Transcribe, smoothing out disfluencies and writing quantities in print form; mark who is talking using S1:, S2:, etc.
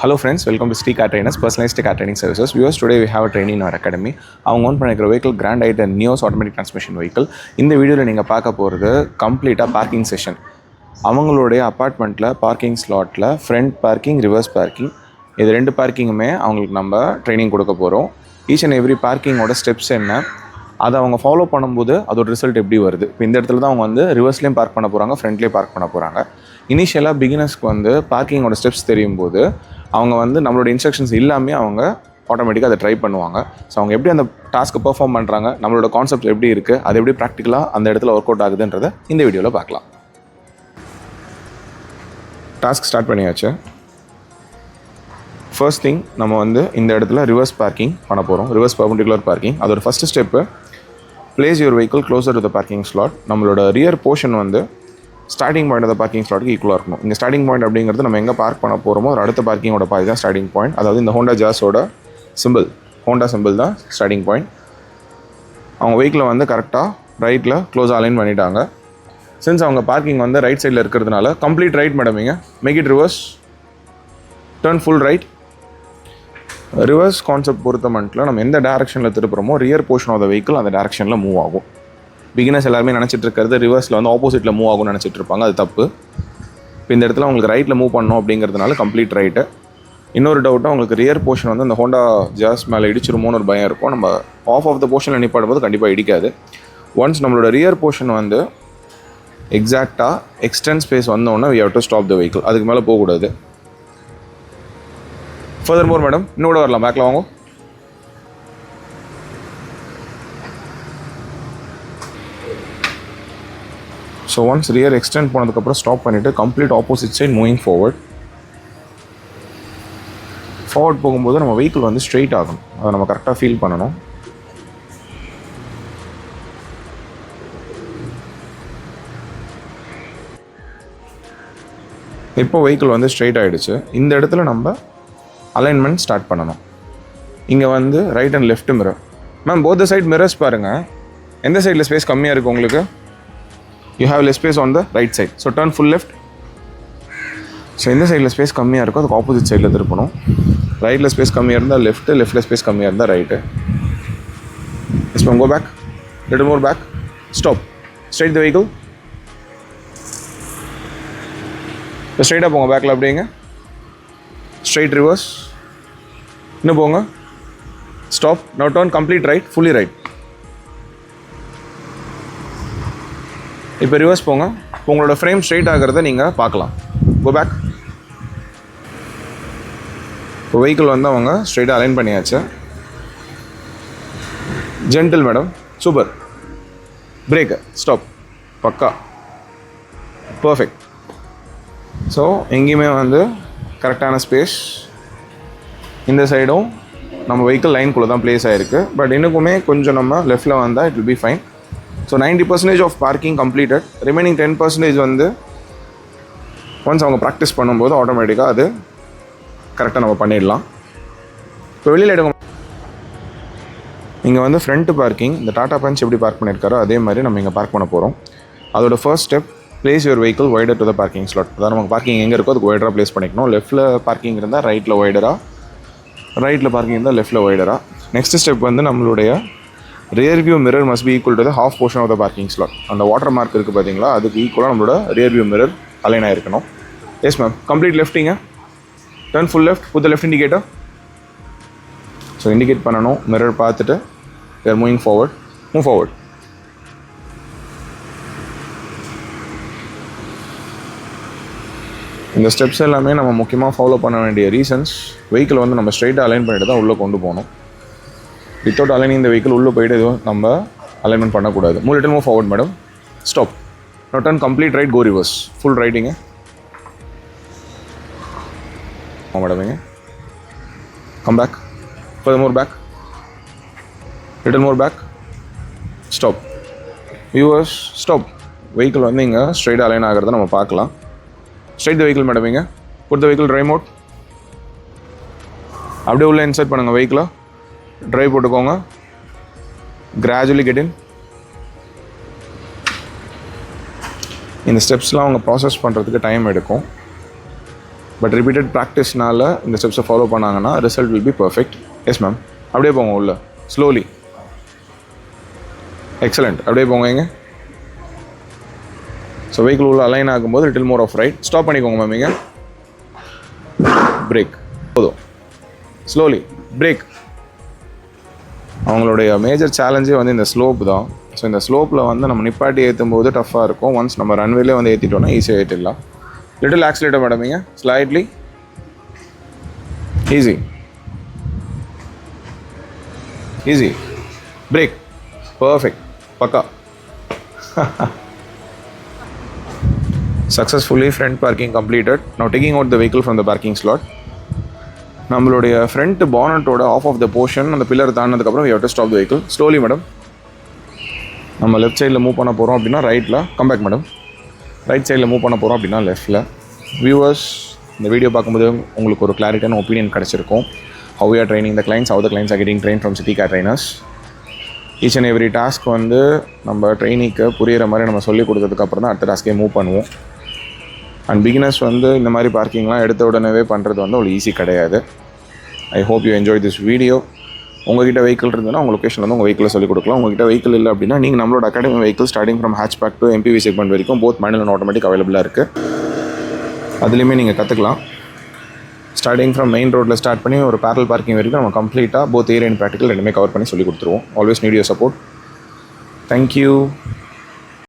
S1: Hello friends, welcome to Car Trainers, Personalised Car Training Services. Viewers, today we have a training in our academy. அவங்க own பண்ணிக்கிற vehicle grand ஐட் and Nios automatic transmission vehicle. இந்த வீடியோவில் நீங்கள் பார்க்க போகிறது கம்ப்ளீட்டாக பார்க்கிங் செஷன். அவங்களுடைய அப்பார்ட்மெண்ட்டில் பார்க்கிங் ஸ்லாட்டில் ஃப்ரண்ட் பார்க்கிங், ரிவர்ஸ் பார்க்கிங், இது ரெண்டு பார்க்கிங்குமே அவங்களுக்கு நம்ம ட்ரைனிங் கொடுக்க போகிறோம். ஈச் அண்ட் எவ்ரி பார்க்கிங்கோட ஸ்டெப்ஸ் என்ன, அதை அவங்க ஃபாலோ பண்ணும்போது அதோட ரிசல்ட் எப்படி வருது. இப்போ இந்த இடத்துல தான் அவங்க வந்து ரிவர்ஸ்லேயும் பார்க் பண்ண போகிறாங்க, ஃப்ரண்ட்லேயும் பார்க் பண்ண போகிறாங்க. இனிஷியலாக பிகினர்ஸ்க்கு வந்து பார்க்கிங்கோட ஸ்டெப்ஸ் தெரியும் போது அவங்க வந்து நம்மளோட இன்ஸ்ட்ரக்ஷன்ஸ் இல்லாமே அவங்க ஆட்டோமேட்டிக்காக அதை ட்ரை பண்ணுவாங்க. ஸோ அவங்க எப்படி அந்த டாஸ்க்கை பெர்ஃபார்ம் பண்ணுறாங்க, நம்மளோட கான்செப்ட் எப்படி இருக்குது, அது எப்படி ப்ராக்டிக்கலாக அந்த இடத்துல ஒர்க் அவுட் ஆகுதுன்றதை இந்த வீடியோவில் பார்க்கலாம். டாஸ்க் ஸ்டார்ட் பண்ணியாச்சு. ஃபர்ஸ்ட் திங், நம்ம வந்து இந்த இடத்துல ரிவர்ஸ் பார்க்கிங் பண்ண போகிறோம். Reverse perpendicular parking. அதோட first step, place your vehicle closer to the parking slot. நம்மளோட ரியர் போர்ஷன் வந்து ஸ்டார்டிங் பாயிண்ட் ஆஃப் பார்க்கிங் ஸ்லாட்டுக்கு ஈக்குவலாக இருக்கணும். இந்த ஸ்டார்டிங் பாயிண்ட் அப்படிங்கிறது நம்ம எங்கே பார்க் பண்ண போகிறோமோ ஒரு அடுத்த பார்க்கிங்கோட பாதி தான் ஸ்டார்டிங் பாயிண்ட். அதாவது இந்த ஹோண்டா ஜாஸோட சிம்பிள், ஹோண்டா சிம்பிள் தான் ஸ்டார்டிங் பாயிண்ட். அவங்க வெஹிக்கிளை வந்து கரெக்டாக ரைட்டில் க்ளோஸ் அலைன் பண்ணிட்டாங்க. சின்ஸ் அவங்க பார்க்கிங் வந்து ரைட் சைடில் இருக்கிறதுனால கம்ப்ளீட் ரைட் மேடமிங்க, make it reverse, turn full right. Reverse concept பொறுத்த மட்டும் நம்ம எந்த டேரக்ஷனில் திருப்புறோமோ rear portion of the vehicle அந்த டேரக்ஷனில் மூவ் ஆகும். பிகினர்ஸ் எல்லாருமே நினச்சிட்டு இருக்கிறது ரிவர்ஸில் வந்து ஆப்போசிட்டில் மூவ் ஆகும்னு நினச்சிட்டு இருப்பாங்க, அது தப்பு. இப்போ இந்த இடத்துல உங்களுக்கு ரைட்டில் மூவ் பண்ணணும் அப்படிங்கிறதுனால கம்ப்ளீட் ரைட்டு. இன்னொரு டவுட்டாக உங்களுக்கு ரியர் போர்ஷன் வந்து அந்த ஹோண்டா ஜாஸ் மேலே இடிச்சிருமோன்னு ஒரு பயம் இருக்கும். நம்ம ஆஃப் த போர்ஷனில் நிப்பாடும் போது கண்டிப்பாக இடிக்காது. ஒன்ஸ் நம்மளோட ரியர் போர்ஷன் வந்து எக்ஸாக்டாக எக்ஸ்டென்ட் ஸ்பேஸ் வந்தோடனே we have to stop the vehicle. அதுக்கு மேலே போகக்கூடாது. ஃபர்தர் மோர் மேடம், இன்னோட வரலாம், பேக்கில் வாங்க. ஸோ ஒன்ஸ் ரியர் எக்ஸ்டெண்ட் போனதுக்கப்புறம் ஸ்டாப் பண்ணிவிட்டு complete opposite side moving forward போகும்போது நம்ம வெஹிக்கிள் வந்து ஸ்ட்ரெயிட் ஆகணும். அதை நம்ம கரெக்டாக ஃபீல் பண்ணணும். இப்போ வெஹிக்கிள் வந்து ஸ்ட்ரெயிட் ஆகிடுச்சு. இந்த இடத்துல நம்ம அலைன்மெண்ட் ஸ்டார்ட் பண்ணணும். இங்கே வந்து right and left mirror. Ma'am both side mirrors பாருங்கள். எந்த சைடில் ஸ்பேஸ் கம்மியாக இருக்குது உங்களுக்கு? You have less space on the right side. So turn full left. So எந்த சைடில் ஸ்பேஸ் கம்மியாக இருக்கோ அதுக்கு ஆப்போசிட் சைடில் திருப்பணும். ரைட்டில் ஸ்பேஸ் கம்மியாக இருந்தால் லெஃப்ட்டு, லெஃப்ட்டில் ஸ்பேஸ் கம்மியாக இருந்தால் right. Yes ma'am, go back, little more back, stop, straight the vehicle. இப்போ ஸ்ட்ரைட்டாக போங்க, பேக்கில் அப்படிங்க, ஸ்ட்ரைட் ரிவர்ஸ், இன்னும் போங்க, stop, now turn complete right, fully right. இப்போ ரிவர்ஸ் போங்க. இப்போ உங்களோட ஃப்ரேம் ஸ்ட்ரைட் ஆகிறத நீங்கள் பார்க்கலாம். Go back. இப்போ வெஹிக்கிள் வந்து அவங்க ஸ்ட்ரைட்டாக அலைன் பண்ணியாச்சு. Gentle madam, super. Brake, stop, பக்கா, பர்ஃபெக்ட். ஸோ எங்கேயுமே வந்து கரெக்டான ஸ்பேஸ். இந்த சைடும் நம்ம வெஹிக்கிள் லைனுக்குள்ளே தான் ப்ளேஸ் ஆகிருக்கு. பட் இன்னுக்குமே கொஞ்சம் நம்ம லெஃப்ட்டில் வந்தால் it will be fine. So 90% of parking completed. Remaining 10% வந்து ஒன்ஸ் அவங்க ப்ராக்டிஸ் பண்ணும்போது ஆட்டோமேட்டிக்காக அது கரெக்டாக நம்ம பண்ணிடலாம். இப்போ வெளியில் எடுங்க. இங்கே வந்து ஃப்ரண்ட்டு பார்க்கிங், இந்த டாடா பஞ்ச் எப்படி பார்க் பண்ணியிருக்காரோ அதே மாதிரி நம்ம இங்கே பார்க் பண்ண போகிறோம். அதோட first step, place your vehicle wider to the parking slot. அதாவது நமக்கு பார்க்கிங் எங்கே இருக்கோ அதுக்கு வைடராக ப்ளேஸ் பண்ணிக்கணும். லெஃப்ட்டில் பார்க்கிங் இருந்தால் ரைட்டில் வைடராக, ரைட்டில் பார்க்கிங் இருந்தால் லெஃப்ட்டில் வைடராக. நெக்ஸ்ட் ஸ்டெப் வந்து நம்மளுடைய rear view mirror must be equal to the half portion of the parking slot. அந்த வாட்டர் மார்க் இருக்குது பார்த்தீங்களா, அதுக்கு ஈக்குவலாக நம்மளோட ரியர் வியூ மிரர் அலைன் ஆகிருக்கணும். எஸ் மேம், கம்ப்ளீட் லெஃப்டிங்க, turn full left, put left indicator. So indicate பண்ணணும், mirror பார்த்துட்டு we are மூவ் ஃபார்வர்ட். இந்த ஸ்டெப்ஸ் எல்லாமே நம்ம முக்கியமாக ஃபாலோ பண்ண வேண்டிய ரீசன்ஸ். வெஹிக்கிள் வந்து நம்ம ஸ்ட்ரைட்டாக அலைன் பண்ணிட்டு தான் உள்ளே கொண்டு போகணும். வித்தவுட் அலைனிங் இந்த வெஹிக்கிள் உள்ளே போய்ட்டு எதுவும் நம்ம அலைன்மெண்ட் பண்ணக்கூடாது. Move forward madam, stop, no turn complete right, go reverse, full ரைட்டிங்க மேடமிங்க, come back, further more back, little more back, stop, viewers stop. Vehicle வந்து இங்கே ஸ்ட்ரைட் அலைன் ஆகிறத நம்ம பார்க்கலாம். ஸ்ட்ரைட் த வெஹிக்கிள் மேடமிங்க, put the vehicle drive mode. அப்படியே உள்ளே இன்சர்ட் பண்ணுங்கள் வெஹிக்கிளை, ட்ரைவ் போட்டுக்கோங்க, கிராஜுவலி கெட் இன். இந்த ஸ்டெப்ஸ்லாம் அவங்க ப்ராசஸ் பண்ணுறதுக்கு டைம் எடுக்கும். பட் ரிப்பீட்டட் ப்ராக்டிஸ்னால இந்த ஸ்டெப்ஸை ஃபாலோ பண்ணாங்கன்னா result will be perfect. Yes ma'am, அப்படியே போங்க உள்ள ஸ்லோலி. எக்ஸலண்ட், அப்படியே போங்க இங்கே. ஸோ வெஹிக்கிள் உள்ள அலைன் ஆகும்போது little more of right. Stop பண்ணிக்கோங்க மேம். இங்கே பிரேக் போதும். Slowly brake. அவங்களுடைய மேஜர் சேலஞ்சே வந்து இந்த ஸ்லோப் தான். ஸோ இந்த ஸ்லோப்பில் வந்து நம்ம நிப்பாட்டி ஏற்றும் போது டஃப்பாக இருக்கும். ஒன்ஸ் நம்ம ரன்வேலே வந்து ஏற்றிட்டோன்னா ஈஸியாக ஏற்றிடலாம். Little accelerator madam. இங்கே slightly easy easy brake. Perfect, பக்கா. Successfully front parking completed. Now taking out the vehicle from the parking slot. நம்மளுடைய ஃப்ரண்ட் பானட்டோட ஆஃப் ஆஃப் த போர்ஷன் அந்த பில்லர் தாண்டினதுக்கப்புறம் we have to stop the vehicle. Slowly madam. நம்ம left சைடில் move பண்ண போகிறோம் அப்படின்னா ரைட்டில், கம்பேக் மேடம். ரைட் சைடில் மூவ் பண்ண போகிறோம் அப்படின்னா லெஃப்ட்டில். வியூவர்ஸ், இந்த வீடியோ பார்க்கும்போது உங்களுக்கு ஒரு கிளாரிட்டியான ஒப்பீனியன் கிடச்சிருக்கும். how we are training the clients, how the clients are getting trained from city car trainers. Each and every task வந்து நம்ம ட்ரெயினிக்கு புரிகிற மாதிரி நம்ம சொல்லிக் கொடுத்ததுக்கப்புறம் தான் அடுத்த டாஸ்க்கே மூவ் பண்ணுவோம். அண்ட் பிகினர்ஸ் வந்து இந்த மாதிரி பார்க்கிங்லாம் எடுத்த உடனே பண்ணுறது வந்து அவ்வளோ ஈஸி கிடையாது. I hope you enjoy this video. உங்கள்கிட்ட வெஹிக்கிள் இருந்ததுன்னா உங்கள் லொக்கேஷன் வந்து உங்கள் வெஹிக்கிளை சொல்லிக் கொடுக்கலாம். உங்கள்கிட்ட வெஹிக்கிள் இல்லை அப்படின்னா நீங்கள் நம்மளோட academy vehicle starting from hatchback to MPV segment வரைக்கும் போத் மேனுவல் அண்ட் ஆட்டோமேட்டிக் அவைலபிளாக இருக்குது. அதுலேயுமே நீங்கள் கற்றுக்கலாம். ஸ்டார்டிங் ஃப்ரம் மெயின் ரோட்டில் ஸ்டார்ட் பண்ணி ஒரு பேரல் பார்க்கிங் வரைக்கும் நம்ம கம்ப்ளீட்டாக போத் ஏரியா அண்ட் ப்ராக்டிக்கல் ரெண்டுமே கவர் பண்ணி சொல்லி கொடுத்துருவோம். Always need your support. Thank you.